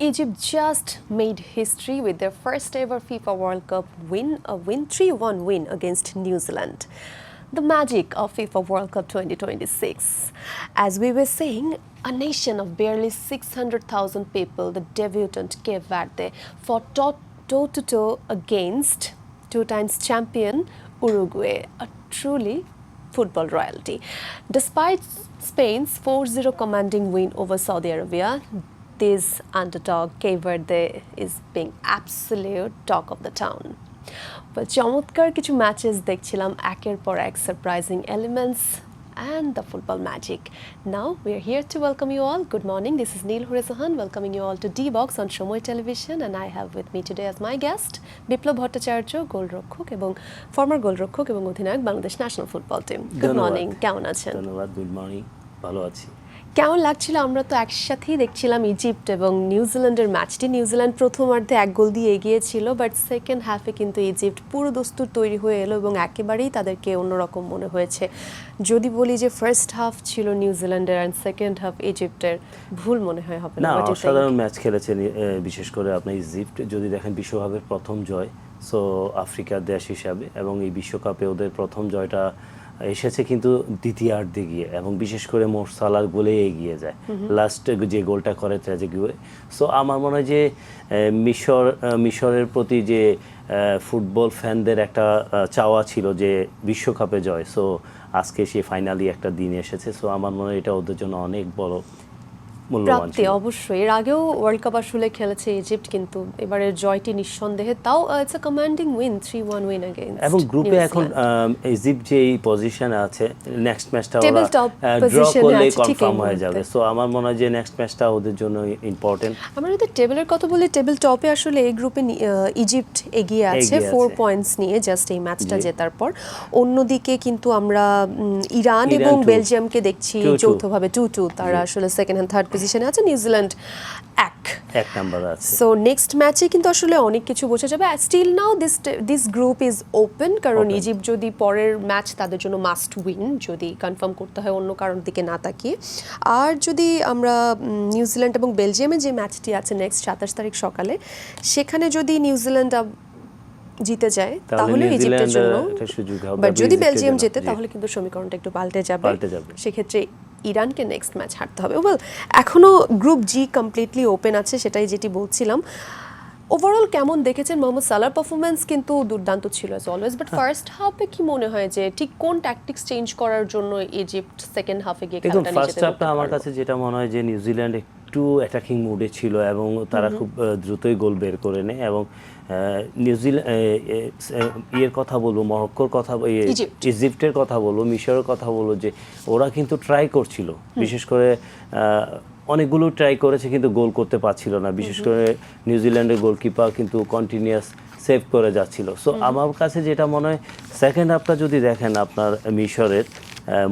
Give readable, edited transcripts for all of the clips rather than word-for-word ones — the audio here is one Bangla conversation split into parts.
Egypt just made history with their first ever FIFA World Cup win, a 3-1 win against New Zealand. The magic of FIFA World Cup 2026. As we were saying, a nation of barely 600,000 people, the debutant Cape Verde, fought toe-to-toe against two times champion Uruguay, a truly football royalty. Despite Spain's 4-0 commanding win over Saudi Arabia, this underdog Cape Verde is being absolute talk of the town. But চমৎকার কিছু ম্যাচেস দেখছিলাম একের পর এক surprising elements and the football magic. Now we are here to welcome you all. Good morning. This is Neil Huresahan welcoming you all to D-Box on Shomoy Television, and I have with me today as my guest Biplab Bhattacharya, গোলরক্ষক এবং ফর্মার গোলরক্ষক এবং অধিনায়ক Bangladesh national football team. Good morning, কেমন আছেন? ধন্যবাদ। গুড মর্নিং, ভালো আছি। কেমন লাগছিল? আমরা তো একসাথেই দেখছিলাম ইজিপ্ট এবং নিউজিল্যান্ডের ম্যাচটি। নিউজিল্যান্ড প্রথমার্ধে এক গোল দিয়ে এগিয়ে ছিল, বাট সেকেন্ড হাফে কিন্তু ইজিপ্ট পুরো দস্তুর তৈরি হয়ে এলো এবং একেবারেই তাদেরকে অন্যরকম মনে হয়েছে। যদি বলি যে ফার্স্ট হাফ ছিল নিউজিল্যান্ডের অ্যান্ড সেকেন্ড হাফ ইজিপ্টের, ভুল মনে হয় হবে না? অসাধারণ ম্যাচ খেলেছে, বিশেষ করে আপনার ইজিপ্ট যদি দেখেন বিশ্বকাপের প্রথম জয়, সো আফ্রিকার দেশ হিসাবে, এবং এই বিশ্বকাপে ওদের প্রথম জয়টা এসেছে কিন্তু দ্বিতীয়ার্ধে গিয়ে, এবং বিশেষ করে মোর সালার গোলে এগিয়ে যায়, লাস্ট যে গোলটা করে ট্র্যাজেডিতে। সো আমার মনে হয় যে মিশরের প্রতি যে ফুটবল ফ্যানদের একটা চাওয়া ছিল যে বিশ্বকাপে জয়, সো আজকে সে ফাইনালি একটা দিন এসেছে। সো আমার মনে হয় এটা ওদের জন্য অনেক বড় প্রাপ্তি। অবশ্যই এর আগেও ওয়ার্ল্ড কাপ আসলে খেলেছে ইজিপ্ট, কিন্তু এবারের জয়টি নিঃসন্দেহে, তাও it's a commanding win, 3-1 win against. এবং গ্রুপে এখন ইজিপ্ট যে এই পজিশনে আছে, নেক্সট ম্যাচটা টেবিল টপ পজিশনে আছে, কনফার্ম হয়ে যাবে। সো আমার মনে হয় যে নেক্সট ম্যাচটা ওদের জন্য ইম্পর্টেন্ট। আমরা যদি টেবিলের কথা বলি, টেবিল টপে আসলে এই গ্রুপে ইজিপ্ট এগিয়ে আছে 4 পয়েন্টস নিয়ে, জাস্ট এই ম্যাচটা জেতার পর। অন্যদিকে কিন্তু আমরা ইরান এবং বেলজিয়ামকে দেখছি যৌথভাবে 2-2, তারা আসলে সেকেন্ড এন্ড থার্ড পজিশনে আছে, নিউজিল্যান্ড এক নাম্বার আছে। সো নেক্সট ম্যাচে কিন্তু আসলে অনেক কিছু বোঝা যাবে। Still now this group is open, কারণ ইজিপ্ট যদি পরের ম্যাচ তাদের জন্য মাস্ট উইন, যদি কনফার্ম করতে হয় অন্য কারণ দিকে না তাকিয়ে। আর যদি আমরা নিউজিল্যান্ড এবং বেলজিয়ামের যে ম্যাচটি আছে নেক্সট 27 তারিখ সকালে, সেখানে যদি নিউজিল্যান্ড জিতে যায় তাহলে ইজিপ্টের জন্য সুযোগ হবে, বাট যদি বেলজিয়াম জেতে তাহলে কিন্তু সমীকরণটা একটু পাল্টে যাবে। সেক্ষেত্রে ইরানকে নেক্সট ম্যাচ হারতে হবে। ওয়েল, এখনো গ্রুপ জি কমপ্লিটলি ওপেন আছে, সেটাই যেটি বলছিলাম। ওভারঅল কেমন দেখেছেন? মোহাম্মদ সালাহর পারফরমেন্স কিন্তু দুর্দান্ত ছিল অ্যাজ অলওয়েজ, বাট ফার্স্ট হাফে কি মনে হয় যে ঠিক কোন ট্যাকটিক্স চেঞ্জ করার জন্য ইজিপ্ট সেকেন্ড হাফে গিয়ে খেলাটা নিয়ে যেতে? ফার্স্ট হাফটা আমার কাছে যেটা মনে হয় যে নিউজিল্যান্ড একটু অ্যাটাকিং মুডে ছিল এবং তারা খুব দ্রুতই গোল বের করে নেয়, এবং ইয়ের কথা বলবো, মরক্কোর কথা, ইজিপ্টের কথা বলবো, মিশরের কথা বলবো, যে ওরা কিন্তু ট্রাই করছিল, বিশেষ করে অনেকগুলো ট্রাই করেছে কিন্তু গোল করতে পারছিল না। বিশেষ করে নিউজিল্যান্ডের গোলকিপার কিন্তু কন্টিনিউয়াস সেভ করে যাচ্ছিল। সো আমার কাছে যেটা মনে হয়, সেকেন্ড হাফটা যদি দেখেন আপনার মিশরের,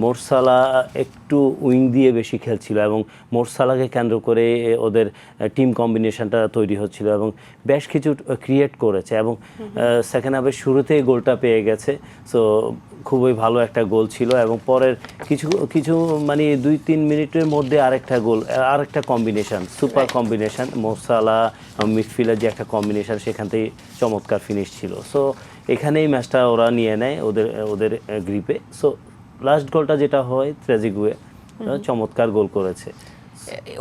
মোরসালা একটু উইং দিয়ে বেশি খেলছিল এবং মোরসালাকে কেন্দ্র করে ওদের টিম কম্বিনেশনটা তৈরি হচ্ছিল এবং বেশ কিছু ক্রিয়েট করেছে, এবং সেকেন্ড হাফের শুরুতেই গোলটা পেয়ে গেছে। সো খুবই ভালো একটা গোল ছিল, এবং পরের কিছু মানে 2-3 মিনিটের মধ্যে আরেকটা কম্বিনেশন, সুপার কম্বিনেশন, মোরসালা মিডফিল্ডের যে একটা কম্বিনেশন, সেখান থেকে চমৎকার ফিনিশ ছিল। সো এখানেই ম্যাচটা ওরা নিয়ে নেয় ওদের গ্রুপে। সো লাস্ট গোলটা যেটা হয় ট্রেজিগুয়ে চমৎকার গোল করেছে।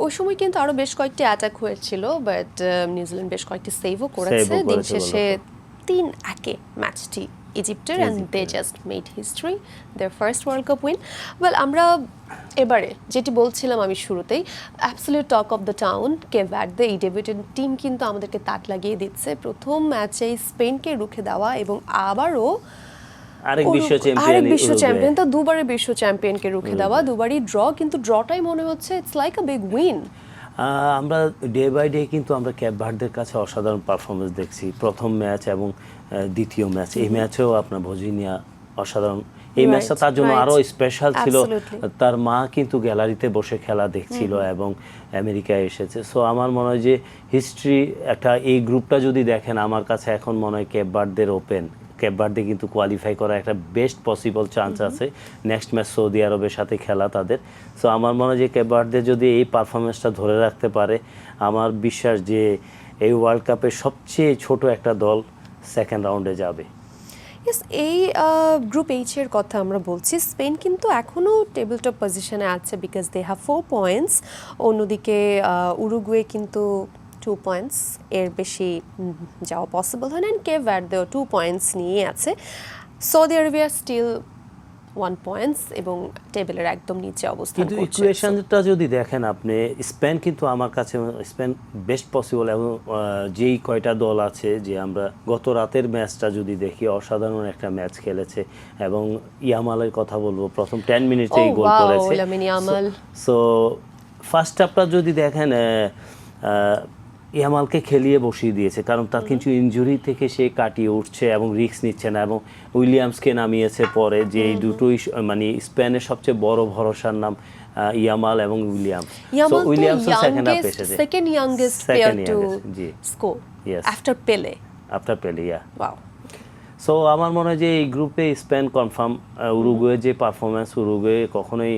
ওই সময় কিন্তু আরো বেশ কয়েকটি অ্যাটাক হয়েছিল, বাট নিউজিল্যান্ড বেশ কয়েকটি সেভও করেছে। দিন শেষে 3-1 ম্যাচটি ইজিপ্টের, and they just made history, their first world cup win. Well, আমরা এবারে যেটি বলছিলাম আমি শুরুতেই, absolute talk of the town Cape Verde, এই ডেবিউটেন্ট টিম কিন্তু আমাদেরকে তাক লাগিয়ে দিচ্ছে। প্রথম ম্যাচেই স্পেনকে রুখে দেওয়া এবং আবারও আরেক বিশ্ব চ্যাম্পিয়ন, তো দুবারের বিশ্ব চ্যাম্পিয়নকে রুখে দেওয়া, দুবারই ড্র, কিন্তু ড্রটাই মনে হচ্ছে it's like a big win. আমরা ডে বাই ডে কিন্তু আমরা ক্যাপ ভার্দের কাছে অসাধারণ পারফরমেন্স দেখছি, প্রথম ম্যাচ এবং দ্বিতীয় ম্যাচ। এই ম্যাচেও আপনার ভজিনিয়া অসাধারণ, এই ম্যাচটা তার জন্য আরও স্পেশাল ছিল। তার মা কিন্তু গ্যালারিতে বসে খেলা দেখছিল এবং আমেরিকায় এসেছে। সো আমার মনে হয় যে হিস্ট্রি একটা, এই গ্রুপটা যদি দেখেন, আমার কাছে এখন মনে হয় ক্যাপ ভার্দের ওপেন, কেপ ভার্দে কিন্তু কোয়ালিফাই করার একটা বেস্ট পসিবল চান্স আছে নেক্সট ম্যাচ সৌদি আরবের সাথে খেলা তাদের। সো আমার মনে হয় যে কেপ ভার্দে যদি এই পারফরমেন্সটা ধরে রাখতে পারে, আমার বিশ্বাস যে এই ওয়ার্ল্ড কাপের সবচেয়ে ছোট একটা দল সেকেন্ড রাউন্ডে যাবে। ইয়েস, এই গ্রুপ এইচ এর কথা আমরা বলছি। স্পেন কিন্তু এখনও টেবিল টপ পজিশনে আছে বিকজ দে হ্যাভ 4 পয়েন্টস। অন্যদিকে উরুগুয়ে কিন্তু 2 পয়েন্টস, এর বেশি যাওয়া পসিবল হয় না। অ্যান্ড কেপ ভার্দেও 2 পয়েন্টস নিয়ে আছে। সৌদি আরবিয়া স্টিল 1 পয়েন্টস এবং টেবিলের একদম নিচে অবস্থান কিন্তু করছে। ইকুয়েশনটা যদি দেখেন আপনি, স্পেন কিন্তু আমার কাছে স্পেন বেস্ট পসিবল। এবং যেই কয়টা দল আছে, যে আমরা গত রাতের ম্যাচটা যদি দেখি, অসাধারণ একটা ম্যাচ খেলেছে। এবং ইয়ামালের কথা বলবো, প্রথম 10 মিনিটেই গোল করেছে। সো ফার্স্ট হাফটা যদি দেখেন, ইয়ামালকে খেলিয়ে বসিয়ে দিয়েছে, কারণ তার কিন্তু ইনজুরি থেকে সে কাটিয়ে উঠছে এবং রিস্ক নিচ্ছে না। এবং উইলিয়ামসকে নামিয়েছে পরে, যে এই দুটোই মানে স্পেনের সবচেয়ে বড় ভরসার নাম ইয়ামাল এবং উইলিয়ামস। সো উইলিয়ামস সেকেন্ড হাফে এসেছে, second youngest player to score after Pele. Yeah wow. So আমার মনে হয় যে এই গ্রুপে স্পেন কনফার্ম। উরুগুয়ে যে পারফরমেন্স, উরুগুয়ে কখনোই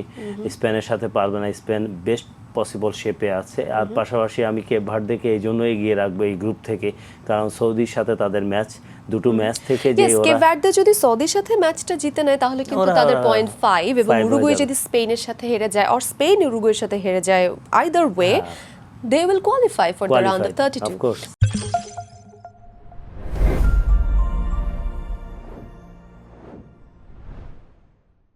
স্পেনের সাথে পারবে না। স্পেন বেস্ট পসিবল শেপে আছে। আর পাশাপাশি আমি কেপ ভার্দেকে এই জন্য এগিয়ে রাখবো এই গ্রুপ থেকে, কারণ সৌদির সাথে তাদের ম্যাচ, দুটো ম্যাচ থেকে যে ওরা কেপ ভার্দে যদি সৌদির সাথে ম্যাচটা জিতে নেয় তাহলে কিন্তু তাদের 0.5, এবং উরুগুয়ে যদি স্পেনের সাথে হেরে যায়, আর স্পেন উরুগুয়ের সাথে হেরে যায়, either way they will qualify for the round of 32।